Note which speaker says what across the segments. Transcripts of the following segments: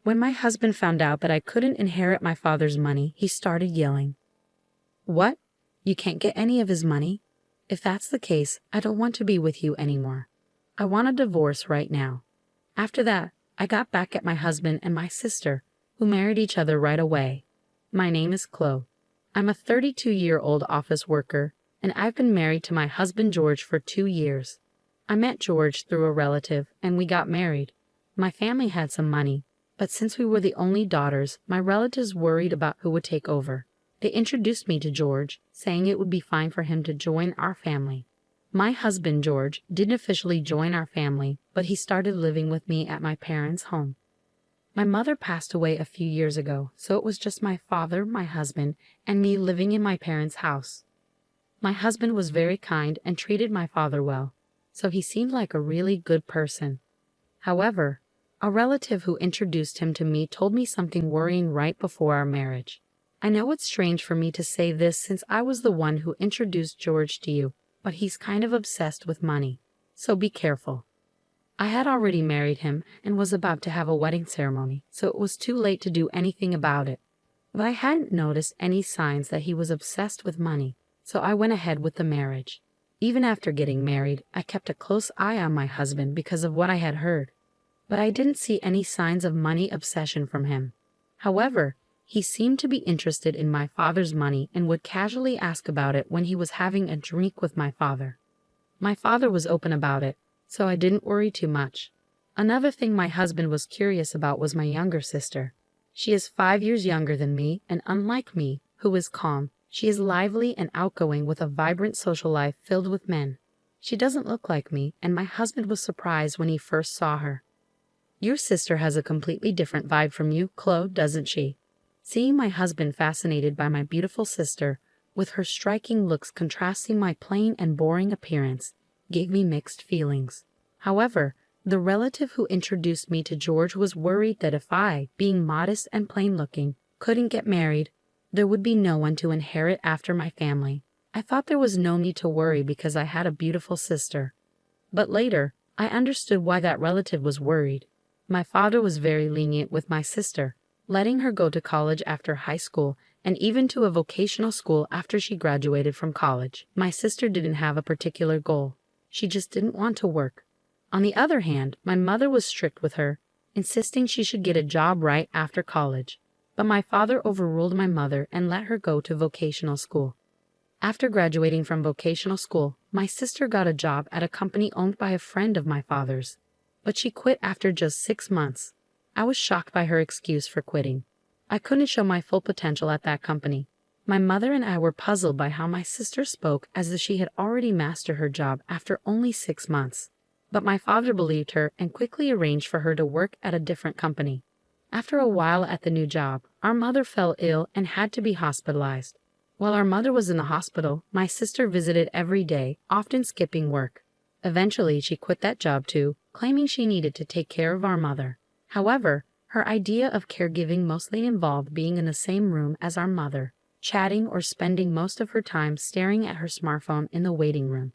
Speaker 1: When my husband found out that I couldn't inherit my father's money, he started yelling. "What? You can't get any of his money? If that's the case, I don't want to be with you anymore. I want a divorce right now." After that, I got back at my husband and my sister, who married each other right away. My name is Chloe. I'm a 32-year-old office worker, and I've been married to my husband George for 2 years. I met George through a relative, and we got married. My family had some money, but since we were the only daughters, my relatives worried about who would take over. They introduced me to George, saying it would be fine for him to join our family. My husband, George, didn't officially join our family, but he started living with me at my parents' home. My mother passed away a few years ago, so it was just my father, my husband, and me living in my parents' house. My husband was very kind and treated my father well, so he seemed like a really good person. However, a relative who introduced him to me told me something worrying right before our marriage. I know it's strange for me to say this since I was the one who introduced George to you, but he's kind of obsessed with money, so be careful. I had already married him and was about to have a wedding ceremony, so it was too late to do anything about it. But I hadn't noticed any signs that he was obsessed with money, so I went ahead with the marriage. Even after getting married, I kept a close eye on my husband because of what I had heard. But I didn't see any signs of money obsession from him. However, he seemed to be interested in my father's money and would casually ask about it when he was having a drink with my father. My father was open about it, so I didn't worry too much. Another thing my husband was curious about was my younger sister. She is 5 years younger than me, and unlike me, who is calm, she is lively and outgoing with a vibrant social life filled with men. She doesn't look like me, and my husband was surprised when he first saw her. "Your sister has a completely different vibe from you, Chloe, doesn't she?" Seeing my husband fascinated by my beautiful sister, with her striking looks contrasting my plain and boring appearance, gave me mixed feelings. However, the relative who introduced me to George was worried that if I, being modest and plain-looking, couldn't get married, there would be no one to inherit after my family. I thought there was no need to worry because I had a beautiful sister. But later, I understood why that relative was worried. My father was very lenient with my sister, letting her go to college after high school and even to a vocational school after she graduated from college. My sister didn't have a particular goal. She just didn't want to work. On the other hand, my mother was strict with her, insisting she should get a job right after college. But my father overruled my mother and let her go to vocational school. After graduating from vocational school, my sister got a job at a company owned by a friend of my father's. But she quit after just 6 months. I was shocked by her excuse for quitting. I couldn't show my full potential at that company. My mother and I were puzzled by how my sister spoke as if she had already mastered her job after only 6 months. But my father believed her and quickly arranged for her to work at a different company. After a while at the new job, our mother fell ill and had to be hospitalized. While our mother was in the hospital, my sister visited every day, often skipping work. Eventually, she quit that job too, claiming she needed to take care of our mother. However, her idea of caregiving mostly involved being in the same room as our mother, chatting or spending most of her time staring at her smartphone in the waiting room.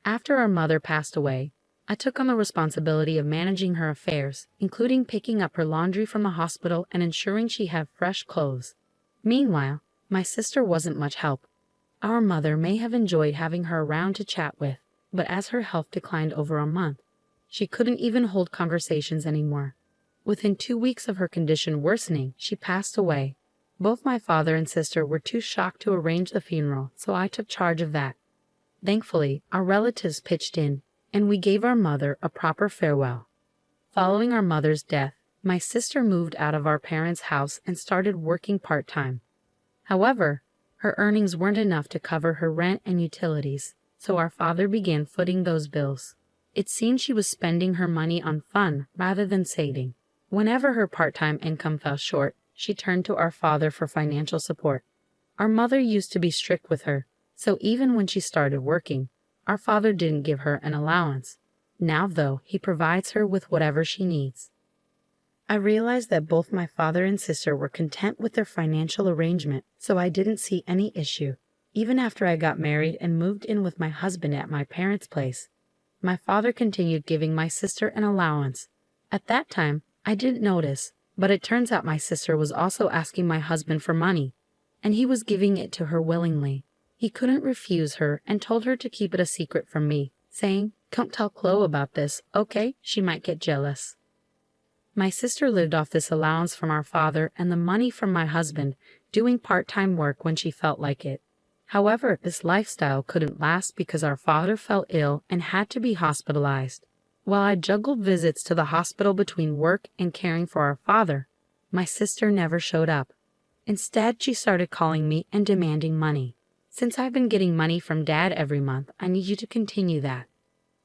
Speaker 1: After our mother passed away, I took on the responsibility of managing her affairs, including picking up her laundry from the hospital and ensuring she had fresh clothes. Meanwhile, my sister wasn't much help. Our mother may have enjoyed having her around to chat with, but as her health declined over a month, she couldn't even hold conversations anymore. Within 2 weeks of her condition worsening, she passed away. Both my father and sister were too shocked to arrange the funeral, so I took charge of that. Thankfully, our relatives pitched in, and we gave our mother a proper farewell. Following our mother's death, my sister moved out of our parents' house and started working part-time. However, her earnings weren't enough to cover her rent and utilities, so our father began footing those bills. It seemed she was spending her money on fun rather than saving. Whenever her part-time income fell short, she turned to our father for financial support. Our mother used to be strict with her, so even when she started working, our father didn't give her an allowance. Now, though, he provides her with whatever she needs. I realized that both my father and sister were content with their financial arrangement, so I didn't see any issue. Even after I got married and moved in with my husband at my parents' place, my father continued giving my sister an allowance. At that time, I didn't notice, But it turns out my sister was also asking my husband for money, and he was giving it to her willingly. He couldn't refuse her and told her to keep it a secret from me, saying, "Don't tell Chloe about this, okay? She might get jealous." My sister lived off this allowance from our father and the money from my husband, doing part-time work when she felt like it. However, this lifestyle couldn't last because our father fell ill and had to be hospitalized. While I juggled visits to the hospital between work and caring for our father, my sister never showed up. Instead, she started calling me and demanding money. "Since I've been getting money from Dad every month, I need you to continue that.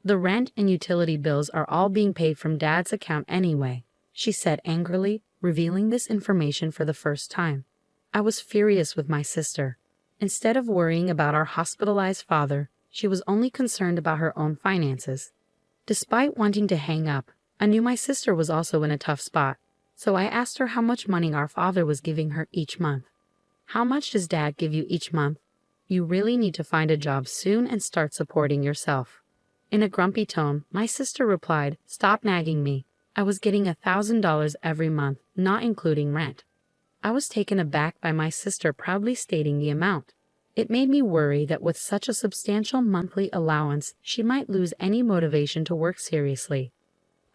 Speaker 1: The rent and utility bills are all being paid from Dad's account anyway," she said angrily, revealing this information for the first time. I was furious with my sister. Instead of worrying about our hospitalized father, she was only concerned about her own finances. Despite wanting to hang up, I knew my sister was also in a tough spot, so I asked her how much money our father was giving her each month. "How much does Dad give you each month? You really need to find a job soon and start supporting yourself." In a grumpy tone, my sister replied, "Stop nagging me. I was getting $1,000 every month, not including rent." I was taken aback by my sister proudly stating the amount. It made me worry that with such a substantial monthly allowance, she might lose any motivation to work seriously.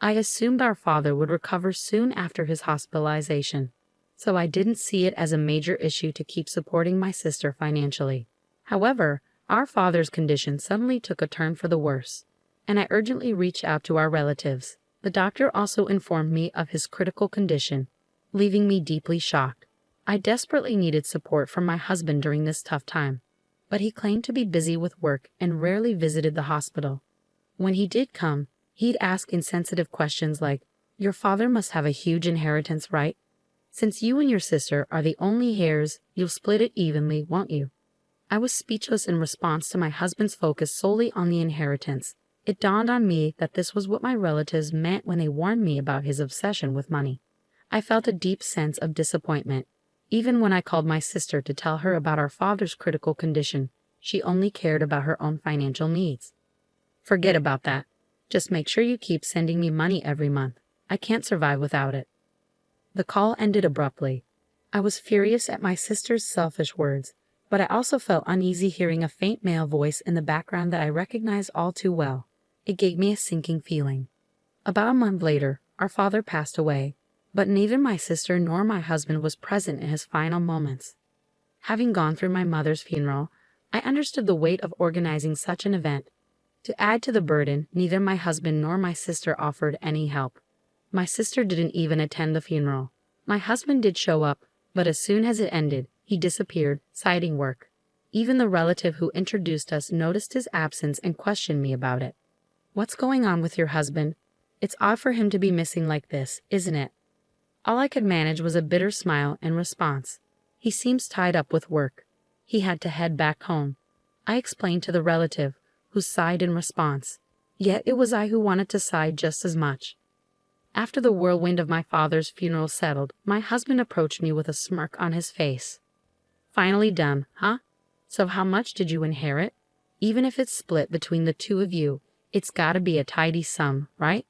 Speaker 1: I assumed our father would recover soon after his hospitalization, so I didn't see it as a major issue to keep supporting my sister financially. However, our father's condition suddenly took a turn for the worse, and I urgently reached out to our relatives. The doctor also informed me of his critical condition, leaving me deeply shocked. I desperately needed support from my husband during this tough time, but he claimed to be busy with work and rarely visited the hospital. When he did come, he'd ask insensitive questions like, "Your father must have a huge inheritance, right? Since you and your sister are the only heirs, you'll split it evenly, won't you?" I was speechless in response to my husband's focus solely on the inheritance. It dawned on me that this was what my relatives meant when they warned me about his obsession with money. I felt a deep sense of disappointment. Even when I called my sister to tell her about our father's critical condition, she only cared about her own financial needs. "Forget about that. Just make sure you keep sending me money every month. I can't survive without it." The call ended abruptly. I was furious at my sister's selfish words, but I also felt uneasy hearing a faint male voice in the background that I recognized all too well. It gave me a sinking feeling. About a month later, our father passed away, but neither my sister nor my husband was present in his final moments. Having gone through my mother's funeral, I understood the weight of organizing such an event. To add to the burden, neither my husband nor my sister offered any help. My sister didn't even attend the funeral. My husband did show up, but as soon as it ended, he disappeared, citing work. Even the relative who introduced us noticed his absence and questioned me about it. "What's going on with your husband? It's odd for him to be missing like this, isn't it?" All I could manage was a bitter smile in response. "He seems tied up with work. He had to head back home," I explained to the relative, who sighed in response. Yet it was I who wanted to sigh just as much. After the whirlwind of my father's funeral settled, my husband approached me with a smirk on his face. "Finally done, huh? So how much did you inherit? Even if it's split between the two of you, it's gotta be a tidy sum, right?"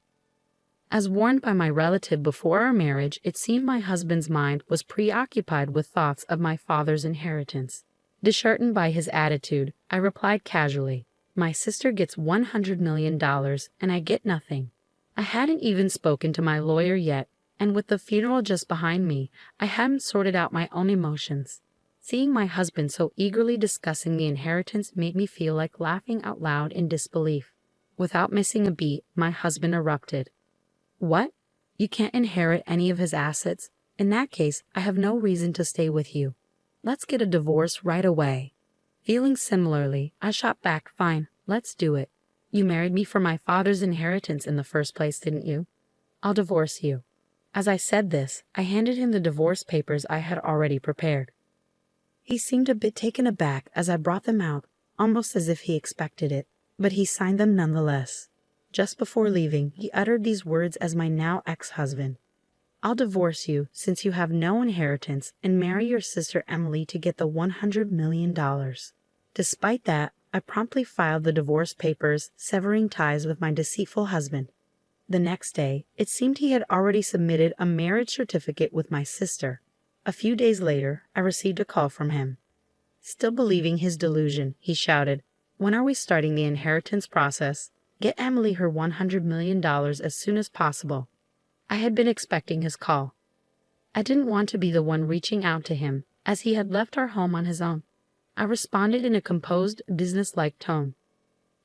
Speaker 1: As warned by my relative before our marriage, it seemed my husband's mind was preoccupied with thoughts of my father's inheritance. Disheartened by his attitude, I replied casually, "My sister gets $100 million and I get nothing." I hadn't even spoken to my lawyer yet, and with the funeral just behind me, I hadn't sorted out my own emotions. Seeing my husband so eagerly discussing the inheritance made me feel like laughing out loud in disbelief. Without missing a beat, my husband erupted. "What? You can't inherit any of his assets? In that case, I have no reason to stay with you. Let's get a divorce right away." Feeling similarly, I shot back, "Fine, let's do it. You married me for my father's inheritance in the first place, didn't you? I'll divorce you." As I said this, I handed him the divorce papers I had already prepared. He seemed a bit taken aback as I brought them out, almost as if he expected it, but he signed them nonetheless. Just before leaving, he uttered these words as my now ex-husband. "I'll divorce you since you have no inheritance and marry your sister Emily to get the $100 million. Despite that, I promptly filed the divorce papers, severing ties with my deceitful husband. The next day, it seemed he had already submitted a marriage certificate with my sister. A few days later, I received a call from him. Still believing his delusion, he shouted, "When are we starting the inheritance process? Get Emily her $100 million as soon as possible." I had been expecting his call. I didn't want to be the one reaching out to him, as he had left our home on his own. I responded in a composed, business-like tone.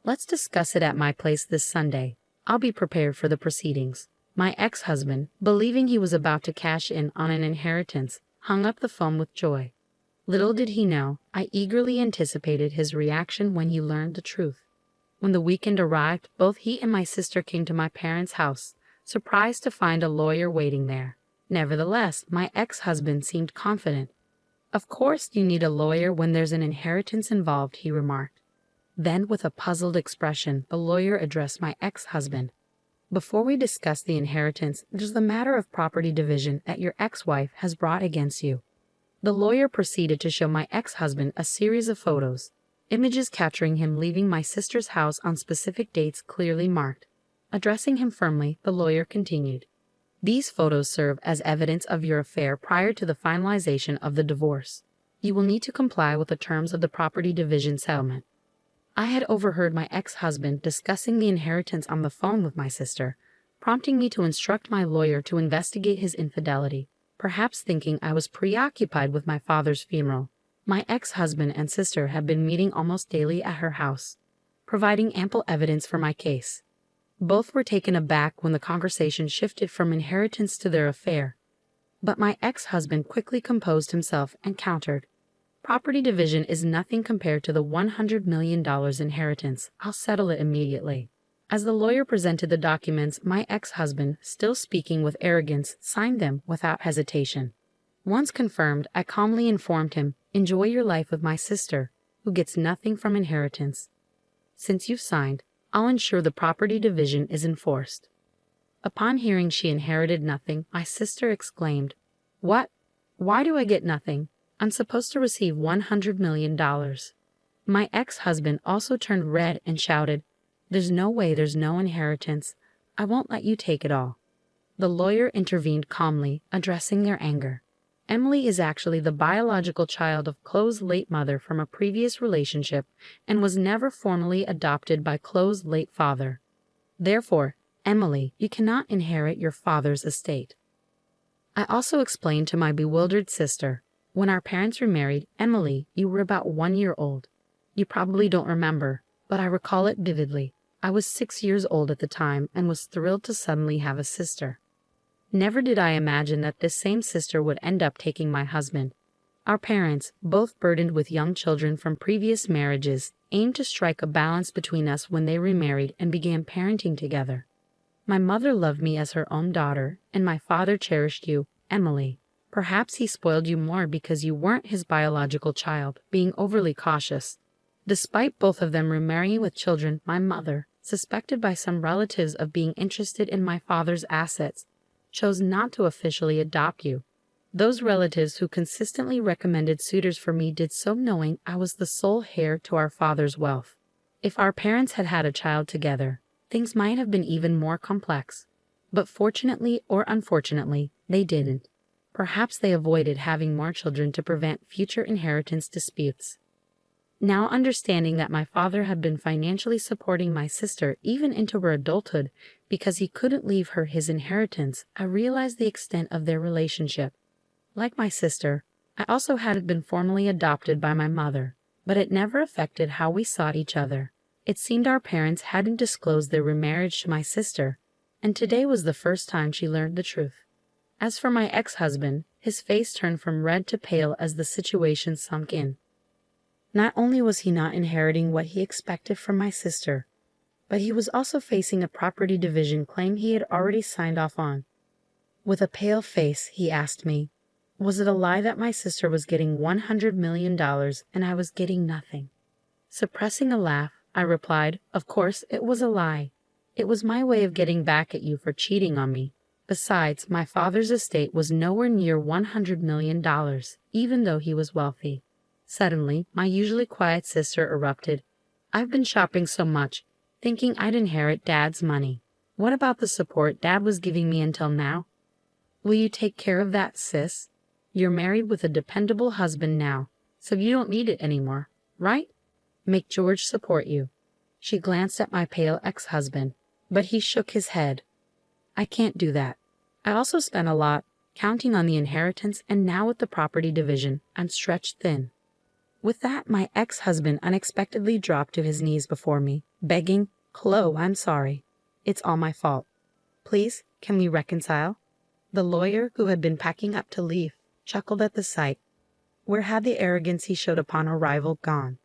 Speaker 1: "Let's discuss it at my place this Sunday. I'll be prepared for the proceedings." My ex-husband, believing he was about to cash in on an inheritance, hung up the phone with joy. Little did he know, I eagerly anticipated his reaction when he learned the truth. When the weekend arrived, both he and my sister came to my parents' house, surprised to find a lawyer waiting there. Nevertheless, my ex-husband seemed confident. "Of course you need a lawyer when there's an inheritance involved," he remarked. Then, with a puzzled expression, the lawyer addressed my ex-husband. "Before we discuss the inheritance, there's the matter of property division that your ex-wife has brought against you." The lawyer proceeded to show my ex-husband a series of photos, images capturing him leaving my sister's house on specific dates clearly marked. Addressing him firmly, the lawyer continued, "These photos serve as evidence of your affair prior to the finalization of the divorce. You will need to comply with the terms of the property division settlement." I had overheard my ex-husband discussing the inheritance on the phone with my sister, prompting me to instruct my lawyer to investigate his infidelity. Perhaps thinking I was preoccupied with my father's funeral, my ex-husband and sister had been meeting almost daily at her house, providing ample evidence for my case. Both were taken aback when the conversation shifted from inheritance to their affair. But my ex-husband quickly composed himself and countered, "Property division is nothing compared to the $100 million inheritance. I'll settle it immediately." As the lawyer presented the documents, my ex-husband, still speaking with arrogance, signed them without hesitation. Once confirmed, I calmly informed him, "Enjoy your life with my sister, who gets nothing from inheritance. Since you've signed, I'll ensure the property division is enforced." Upon hearing she inherited nothing, my sister exclaimed, "What? Why do I get nothing? I'm supposed to receive $100 million. My ex-husband also turned red and shouted, "There's no way there's no inheritance. I won't let you take it all." The lawyer intervened calmly, addressing their anger. "Emily is actually the biological child of Chloe's late mother from a previous relationship and was never formally adopted by Chloe's late father. Therefore, Emily, you cannot inherit your father's estate." I also explained to my bewildered sister, "When our parents remarried, Emily, you were about 1 year old. You probably don't remember, but I recall it vividly. I was 6 years old at the time and was thrilled to suddenly have a sister. Never did I imagine that this same sister would end up taking my husband. Our parents, both burdened with young children from previous marriages, aimed to strike a balance between us when they remarried and began parenting together. My mother loved me as her own daughter, and my father cherished you, Emily. Perhaps he spoiled you more because you weren't his biological child, being overly cautious. Despite both of them remarrying with children, my mother, suspected by some relatives of being interested in my father's assets, chose not to officially adopt you. Those relatives who consistently recommended suitors for me did so knowing I was the sole heir to our father's wealth. If our parents had had a child together, things might have been even more complex. But fortunately or unfortunately, they didn't. Perhaps they avoided having more children to prevent future inheritance disputes. Now understanding that my father had been financially supporting my sister even into her adulthood because he couldn't leave her his inheritance, I realized the extent of their relationship. Like my sister, I also hadn't been formally adopted by my mother, but it never affected how we saw each other. It seemed our parents hadn't disclosed their remarriage to my sister, and today was the first time she learned the truth. As for my ex-husband, his face turned from red to pale as the situation sunk in. Not only was he not inheriting what he expected from my sister, but he was also facing a property division claim he had already signed off on. With a pale face, he asked me, was it a lie that my sister was getting $100 million and I was getting nothing? Suppressing a laugh, I replied, of course it was a lie. It was my way of getting back at you for cheating on me. Besides, my father's estate was nowhere near $100 million, even though he was wealthy. Suddenly, my usually quiet sister erupted. I've been shopping so much, thinking I'd inherit Dad's money. What about the support Dad was giving me until now? Will you take care of that, sis? You're married with a dependable husband now, so you don't need it anymore, right? Make George support you. She glanced at my pale ex-husband, but he shook his head. I can't do that. I also spent a lot, counting on the inheritance, and now with the property division, I'm stretched thin. With that, my ex-husband unexpectedly dropped to his knees before me, begging, Chloe, I'm sorry. It's all my fault. Please, can we reconcile? The lawyer, who had been packing up to leave, chuckled at the sight. Where had the arrogance he showed upon arrival gone?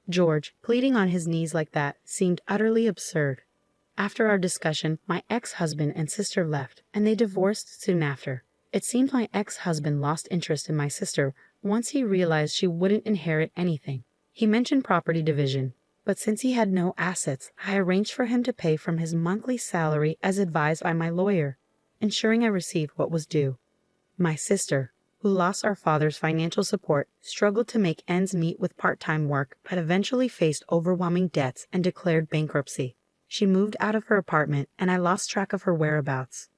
Speaker 1: George, pleading on his knees like that, seemed utterly absurd. After our discussion, my ex-husband and sister left, and they divorced soon after. It seemed my ex-husband lost interest in my sister once he realized she wouldn't inherit anything. He mentioned property division, but since he had no assets, I arranged for him to pay from his monthly salary as advised by my lawyer, ensuring I received what was due. My sister, who lost our father's financial support, struggled to make ends meet with part-time work, but eventually faced overwhelming debts and declared bankruptcy. She moved out of her apartment, and I lost track of her whereabouts.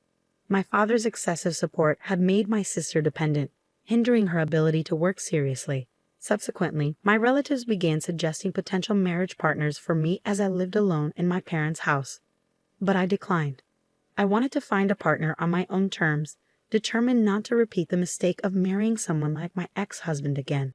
Speaker 1: My father's excessive support had made my sister dependent, hindering her ability to work seriously. Subsequently, my relatives began suggesting potential marriage partners for me as I lived alone in my parents' house. But I declined. I wanted to find a partner on my own terms, determined not to repeat the mistake of marrying someone like my ex-husband again.